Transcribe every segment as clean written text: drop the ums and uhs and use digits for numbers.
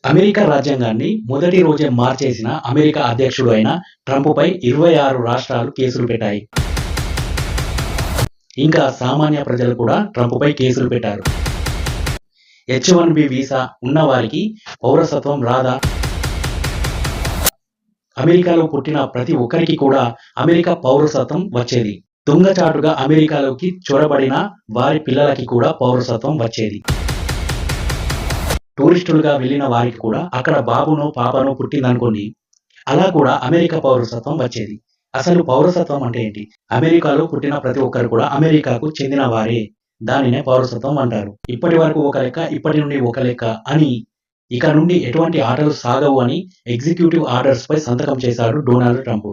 America రాజ్యాంగాన్ని మొదటి రోజే మార్చేసిన అమెరికా అధ్యక్షుడు అయిన ట్రంప్పై 26 రాష్ట్రాలు కేసులు పెట్టాయి. ఇంకా సామాన్య ప్రజలు కూడా ట్రంప్పై కేసులు పెట్టారు. H-1B వీసా ఉన్నవారికి పౌరసత్వం రాదా? అమెరికాలో పుట్టిన ప్రతి ఒక్కరికి కూడా అమెరికా పౌరసత్వం వచ్చేది. దొంగచాటుగా అమెరికాలోకి చొరబడిన వారి పిల్లలకి కూడా పౌరసత్వం వచ్చేది. టూరిస్టులుగా వెళ్ళిన వారికి కూడా అక్కడ బాబునో పాపనో పుట్టిందనుకోండి, అలా కూడా అమెరికా పౌరసత్వం వచ్చేది. అసలు పౌరసత్వం అంటే ఏంటి? అమెరికాలో పుట్టిన ప్రతి ఒక్కరు కూడా అమెరికాకు చెందిన వారే. దానినే పౌరసత్వం అంటారు. ఇప్పటి వరకు ఒక లెక్క, ఇప్పటి నుండి ఒక లెక్క అని, ఇక నుండి ఎటువంటి ఆటలు సాగవు అని ఎగ్జిక్యూటివ్ ఆర్డర్స్ పై సంతకం చేశాడు డొనాల్డ్ ట్రంప్.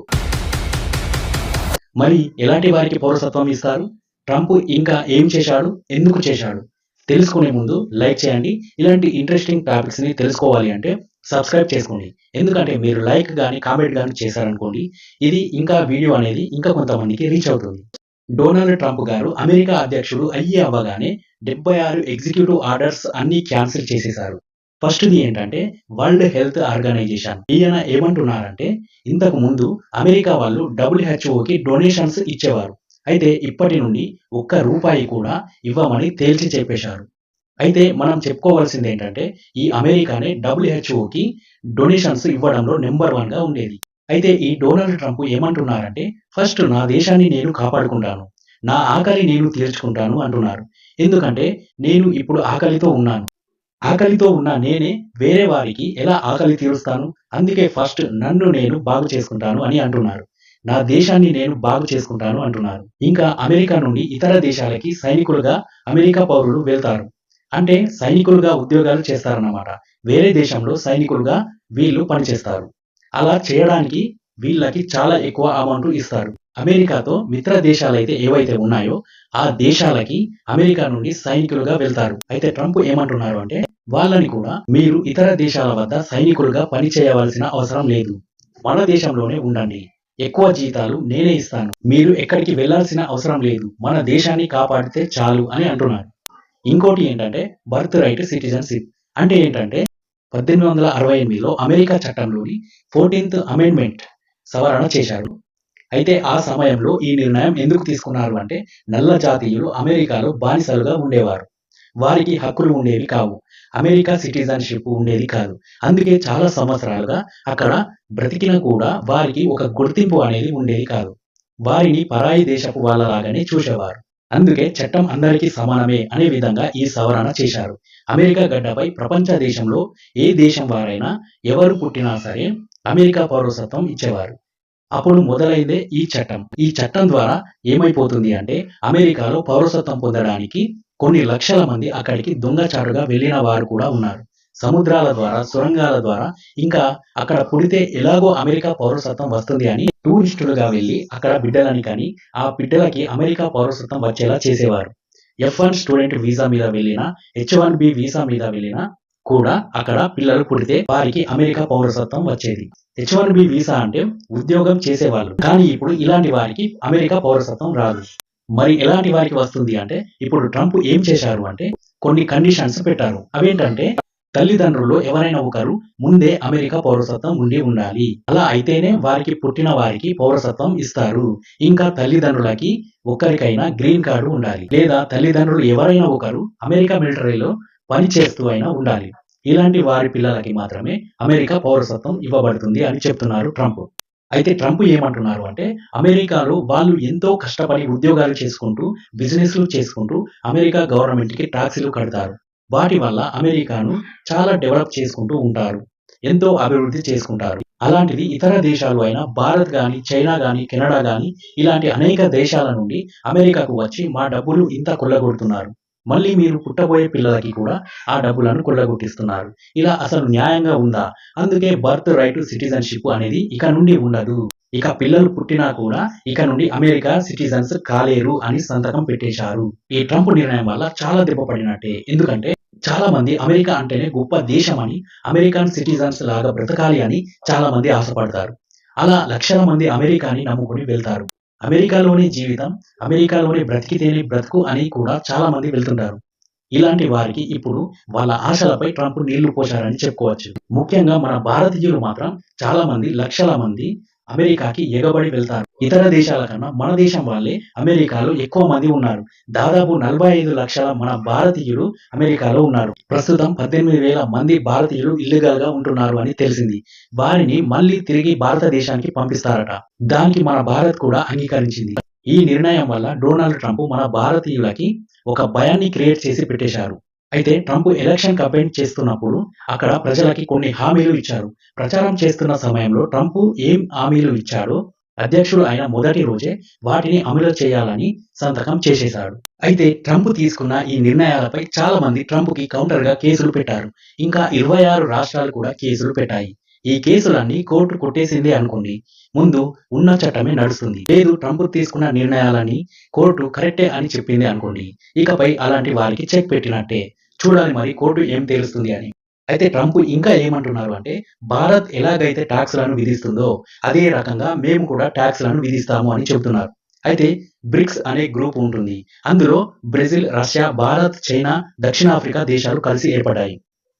మరి ఎలాంటి వారికి పౌరసత్వం ఇస్తారు? ట్రంప్ ఇంకా ఏం చేశాడు? ఎందుకు చేశాడు? తెలుసుకునే ముందు లైక్ చేయండి. ఇలాంటి ఇంట్రెస్టింగ్ టాపిక్స్ ని తెలుసుకోవాలి అంటే సబ్స్క్రైబ్ చేసుకోండి. ఎందుకంటే మీరు లైక్ కానీ కామెంట్ కానీ చేశారనుకోండి, ఇది ఇంకా వీడియో అనేది ఇంకా కొంతమందికి రీచ్ అవుతుంది. డొనాల్డ్ ట్రంప్ గారు అమెరికా అధ్యక్షుడు అవ్వగానే 76 ఎగ్జిక్యూటివ్ ఆర్డర్స్ అన్ని క్యాన్సిల్ చేసేశారు. ఫస్ట్ది ఏంటంటే వరల్డ్ హెల్త్ ఆర్గనైజేషన్. ఈయన ఏమంటున్నారంటే, ఇంతకు ముందు అమెరికా వాళ్ళు WHOకి డొనేషన్స్ ఇచ్చేవారు. అయితే ఇప్పటి నుండి ఒక్క రూపాయి కూడా ఇవ్వమని తేల్చి చెప్పేశారు. అయితే మనం చెప్పుకోవాల్సింది ఏంటంటే, ఈ అమెరికానే WHOకి డొనేషన్స్ ఇవ్వడంలో నెంబర్ 1గా ఉండేది. అయితే ఈ డొనాల్డ్ ట్రంప్ ఏమంటున్నారంటే, ఫస్ట్ నా దేశాన్ని నేను కాపాడుకుంటాను, నా ఆకలి నేను తీర్చుకుంటాను అంటున్నారు. ఎందుకంటే నేను ఇప్పుడు ఆకలితో ఉన్నాను. ఆకలితో ఉన్న నేనే వేరే వారికి ఎలా ఆకలి తీరుస్తాను? అందుకే ఫస్ట్ నన్ను నేను బాగు చేసుకుంటాను అని అంటున్నారు. నా దేశాన్ని నేను బాగు చేసుకుంటాను అంటున్నారు. ఇంకా అమెరికా నుండి ఇతర దేశాలకి సైనికులుగా అమెరికా పౌరులు వెళ్తారు. అంటే సైనికులుగా ఉద్యోగాలు చేస్తారన్నమాట. వేరే దేశంలో సైనికులుగా వీళ్ళు పనిచేస్తారు. అలా చేయడానికి వీళ్ళకి చాలా ఎక్కువ అమౌంట్ ఇస్తారు. అమెరికాతో మిత్ర దేశాలైతే ఏవైతే ఉన్నాయో ఆ దేశాలకి అమెరికా నుండి సైనికులుగా వెళ్తారు. అయితే ట్రంప్ ఏమంటున్నారు అంటే, వాళ్ళని కూడా మీరు ఇతర దేశాల వద్ద సైనికులుగా పని చేయవలసిన అవసరం లేదు, మన దేశంలోనే ఉండండి, ఎక్కువ జీతాలు నేనే ఇస్తాను, మీరు ఎక్కడికి వెళ్లాల్సిన అవసరం లేదు, మన దేశాన్ని కాపాడితే చాలు అని అంటున్నారు. ఇంకోటి ఏంటంటే బర్త్ రైట్ సిటిజన్షిప్. అంటే ఏంటంటే 1868లో అమెరికా చట్టంలోని 14th అమెండ్మెంట్ సవరణ చేశారు. అయితే ఆ సమయంలో ఈ నిర్ణయం ఎందుకు తీసుకున్నారు అంటే, నల్ల జాతీయులు అమెరికాలో బానిసలుగా ఉండేవారు. వారికి హక్కులు ఉండేవి కావు, అమెరికా సిటిజన్షిప్ ఉండేది కాదు. అందుకే చాలా సంవత్సరాలుగా అక్కడ బ్రతికిన కూడా వారికి ఒక గుర్తింపు అనేది ఉండేది కాదు. వారిని పరాయి దేశపు వాళ్ళలాగానే చూసేవారు. అందుకే చట్టం అందరికీ సమానమే అనే విధంగా ఈ సవరణ చేశారు. అమెరికా గడ్డపై ప్రపంచ దేశంలో ఏ దేశం వారైనా ఎవరు పుట్టినా సరే అమెరికా పౌరసత్వం ఇచ్చేవారు. అప్పుడు మొదలైందే ఈ చట్టం. ఈ చట్టం ద్వారా ఏమైపోతుంది అంటే, అమెరికాలో పౌరసత్వం పొందడానికి కొన్ని లక్షల మంది అక్కడికి దొంగచాటుగా వెళ్ళిన వారు కూడా ఉన్నారు. సముద్రాల ద్వారా, సొరంగాల ద్వారా, ఇంకా అక్కడ పుడితే ఎలాగో అమెరికా పౌరసత్వం వస్తుంది అని టూరిస్టులుగా వెళ్ళి అక్కడ బిడ్డలని కానీ ఆ బిడ్డలకి అమెరికా పౌరసత్వం వచ్చేలా చేసేవారు. F1 స్టూడెంట్ వీసా మీద వెళ్ళినా, H-1B వీసా మీద వెళ్ళినా కూడా అక్కడ పిల్లలు పుడితే వారికి అమెరికా పౌరసత్వం వచ్చేది. H-1B వీసా అంటే ఉద్యోగం చేసేవాళ్ళు. కానీ ఇప్పుడు ఇలాంటి వారికి అమెరికా పౌరసత్వం రాదు. మరి ఎలాంటి వారికి వస్తుంది అంటే, ఇప్పుడు ట్రంప్ ఏం చేశారు అంటే కొన్ని కండిషన్స్ పెట్టారు. అవేంటంటే, తల్లిదండ్రులు ఎవరైనా ఒకరు ముందే అమెరికా పౌరసత్వం ఉండి ఉండాలి. అలా అయితేనే వారికి పుట్టిన వారికి పౌరసత్వం ఇస్తారు. ఇంకా తల్లిదండ్రులకి ఒక్కరికైనా గ్రీన్ కార్డు ఉండాలి, లేదా తల్లిదండ్రులు ఎవరైనా ఒకరు అమెరికా మిలిటరీలో పని చేస్తూ అయినా ఉండాలి. ఇలాంటి వారి పిల్లలకి మాత్రమే అమెరికా పౌరసత్వం ఇవ్వబడుతుంది అని చెప్తున్నారు ట్రంప్. అయితే ట్రంప్ ఏమంటున్నారు అంటే, అమెరికాలో వాళ్ళు ఎంతో కష్టపడి ఉద్యోగాలు చేసుకుంటూ, బిజినెస్లు చేసుకుంటూ అమెరికా గవర్నమెంట్కి ట్యాక్సీలు కడతారు. వాటి వల్ల అమెరికాను చాలా డెవలప్ చేసుకుంటూ ఉంటారు, ఎంతో అభివృద్ధి చేసుకుంటారు. అలాంటిది ఇతర దేశాలు అయిన భారత్ కానీ, చైనా కానీ, కెనడా కానీ ఇలాంటి అనేక దేశాల నుండి అమెరికాకు వచ్చి మా డబ్బులు ఇంత కొల్లగొడుతున్నారు, మళ్ళీ మీరు పుట్టబోయే పిల్లలకి కూడా ఆ డబ్బులను కొల్లగొట్టిస్తున్నారు. ఇలా అసలు న్యాయంగా ఉందా? అందుకే బర్త్ రైట్ సిటిజన్షిప్ అనేది ఇక నుండి ఉండదు. ఇక పిల్లలు పుట్టినా కూడా ఇక నుండి అమెరికా సిటిజన్స్ కాలేరు అని సంతకం పెట్టేశారు. ఈ ట్రంప్ నిర్ణయం వల్ల చాలా దెబ్బ పడినట్టే. ఎందుకంటే చాలా మంది అమెరికా అంటేనే గొప్ప దేశం అని, అమెరికన్ సిటిజన్స్ లాగా బ్రతకాలి అని చాలా మంది ఆశపడతారు. అలా లక్షల మంది అమెరికాని నమ్ముకుని వెళ్తారు. అమెరికాలోనే జీవితం, అమెరికాలోనే బ్రతికితేనే బ్రతుకు అని కూడా చాలా మంది వెళ్తుంటారు. ఇలాంటి వారికి ఇప్పుడు వాళ్ళ ఆశలపై ట్రంప్ నీళ్లు పోశారని చెప్పుకోవచ్చు. ముఖ్యంగా మన భారతీయులు మాత్రం చాలా మంది, లక్షల మంది అమెరికాకి ఎగబడి వెళ్తారు. ఇతర దేశాల కన్నా మన దేశం వాళ్ళే అమెరికాలో ఎక్కువ మంది ఉన్నారు. దాదాపు 45 లక్షల మన భారతీయులు అమెరికాలో ఉన్నారు. ప్రస్తుతం 18,000 మంది భారతీయులు ఇల్లీగల్ గా ఉంటున్నారు అని తెలిసింది. వారిని మళ్ళీ తిరిగి భారతదేశానికి పంపిస్తారట. దానికి మన భారత్ కూడా అంగీకరించింది. ఈ నిర్ణయం వల్ల డొనాల్డ్ ట్రంప్ మన భారతీయులకి ఒక భయాన్ని క్రియేట్ చేసి పెట్టేశారు. అయితే ట్రంప్ ఎలక్షన్ కంపెయిన్ చేస్తున్నప్పుడు అక్కడ ప్రజలకి కొన్ని హామీలు ఇచ్చారు. ప్రచారం చేస్తున్న సమయంలో ట్రంప్ ఏం హామీలు ఇచ్చాడో అధ్యక్షుడు అయిన మొదటి రోజే వాటిని అమలు చేయాలని సంతకం చేసేశాడు. అయితే ట్రంప్ తీసుకున్న ఈ నిర్ణయాలపై చాలా మంది ట్రంప్ కి కౌంటర్ గా కేసులు పెట్టారు. ఇంకా 26 రాష్ట్రాలు కూడా కేసులు పెట్టాయి. ఈ కేసులన్నీ కోర్టు కొట్టేసింది అనుకోండి, ముందు ఉన్న చట్టమే నడుస్తుంది. లేదు ట్రంప్ తీసుకున్న నిర్ణయాలని కోర్టు కరెక్టే అని చెప్పింది అనుకోండి, ఇకపై అలాంటి వారికి చెక్ పెట్టినట్టే. చూడాలి మరి కోర్టు ఏం తేలుస్తుంది అని. అయితే ట్రంప్ ఇంకా ఏమంటున్నారు అంటే, భారత్ ఎలాగైతే ట్యాక్స్లను విధిస్తుందో అదే రకంగా మేము కూడా ట్యాక్స్లను విధిస్తాము అని చెబుతున్నారు. అయితే బ్రిక్స్ అనే గ్రూప్ ఉంటుంది. అందులో బ్రెజిల్, రష్యా, భారత్, చైనా, దక్షిణాఫ్రికా దేశాలు కలిసి ఏర్పడ్డాయి.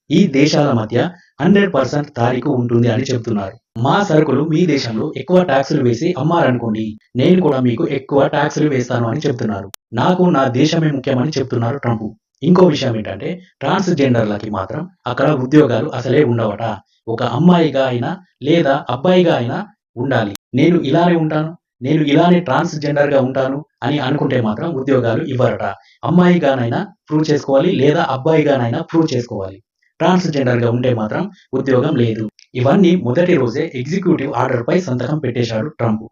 ఈ దేశాల మధ్య 100% తారీఖు ఉంటుంది అని చెబుతున్నారు. మా సరుకులు మీ దేశంలో ఎక్కువ ట్యాక్సులు వేసి అమ్మారనుకోండి, నేను కూడా మీకు ఎక్కువ ట్యాక్సులు వేస్తాను అని చెప్తున్నారు. నాకు నా దేశమే ముఖ్యమని చెప్తున్నారు ట్రంప్. ఇంకో విషయం ఏంటంటే, ట్రాన్స్జెండర్లకి మాత్రం అక్కడ ఉద్యోగాలు అసలే ఉండవట. ఒక అమ్మాయిగా అయినా లేదా అబ్బాయిగా అయినా ఉండాలి. నేను ఇలానే ఉంటాను, నేను ఇలానే ట్రాన్స్జెండర్ గా ఉంటాను అని అనుకుంటే మాత్రం ఉద్యోగాలు ఇవ్వరట. అమ్మాయిగానైనా ప్రూవ్ చేసుకోవాలి లేదా అబ్బాయిగానైనా ప్రూవ్ చేసుకోవాలి. ట్రాన్స్జెండర్ గా ఉంటే మాత్రం ఉద్యోగం లేదు. ఇవన్నీ మొదటి రోజే ఎగ్జిక్యూటివ్ ఆర్డర్ పై సంతకం పెట్టేశాడు ట్రంప్.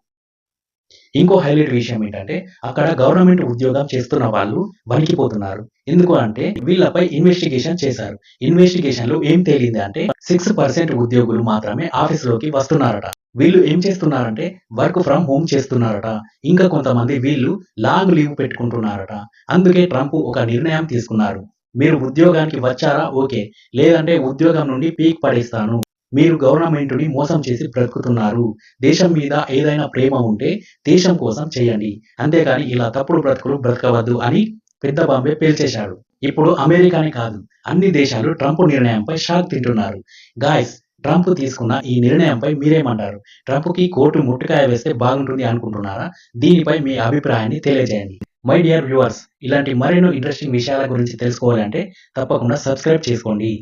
ఇంకో హైలైట్ విషయం ఏంటంటే, అక్కడ గవర్నమెంట్ ఉద్యోగం చేస్తున్న వాళ్ళు వణికిపోతున్నారు. ఎందుకు అంటే వీళ్ళపై ఇన్వెస్టిగేషన్ చేశారు. ఇన్వెస్టిగేషన్ లో ఏం తేలింది అంటే 6% ఉద్యోగులు మాత్రమే ఆఫీసులోకి వస్తున్నారట. వీళ్ళు ఏం చేస్తున్నారంటే వర్క్ ఫ్రమ్ హోమ్ చేస్తున్నారట. ఇంకా కొంతమంది వీళ్ళు లాంగ్ లీవ్ పెట్టుకుంటున్నారట. అందుకే ట్రంప్ ఒక నిర్ణయం తీసుకున్నారు. మీరు ఉద్యోగానికి వచ్చారా ఓకే, లేదంటే ఉద్యోగం నుండి పీక్ పడేస్తాను. మీరు గవర్నమెంట్‌ని మోసం చేసి బ్రతుకుతున్నారు. దేశం మీద ఏదైనా ప్రేమ ఉంటే దేశం కోసం చేయండి. అంతేగాని ఇలా తప్పుడు బ్రతుకులు బ్రతకవద్దు అని పెద్ద బాంబే పేల్చేశాడు. ఇప్పుడు అమెరికానే కాదు, అన్ని దేశాలు ట్రంప్ నిర్ణయంపై షాక్ తింటున్నారు. గాయ్స్, ట్రంప్ తీసుకున్న ఈ నిర్ణయంపై మీరేమంటారు? ట్రంప్‌కి కోర్టు ముట్టుకాయ వేస్తే బాగుంటుంది అనుకుంటున్నారా? దీనిపై మీ అభిప్రాయాన్ని తెలియజేయండి. మై డియర్ వ్యూవర్స్, ఇలాంటి మరెన్నో ఇంట్రెస్టింగ్ విషయాల గురించి తెలుసుకోవాలంటే తప్పకుండా సబ్స్క్రైబ్ చేసుకోండి.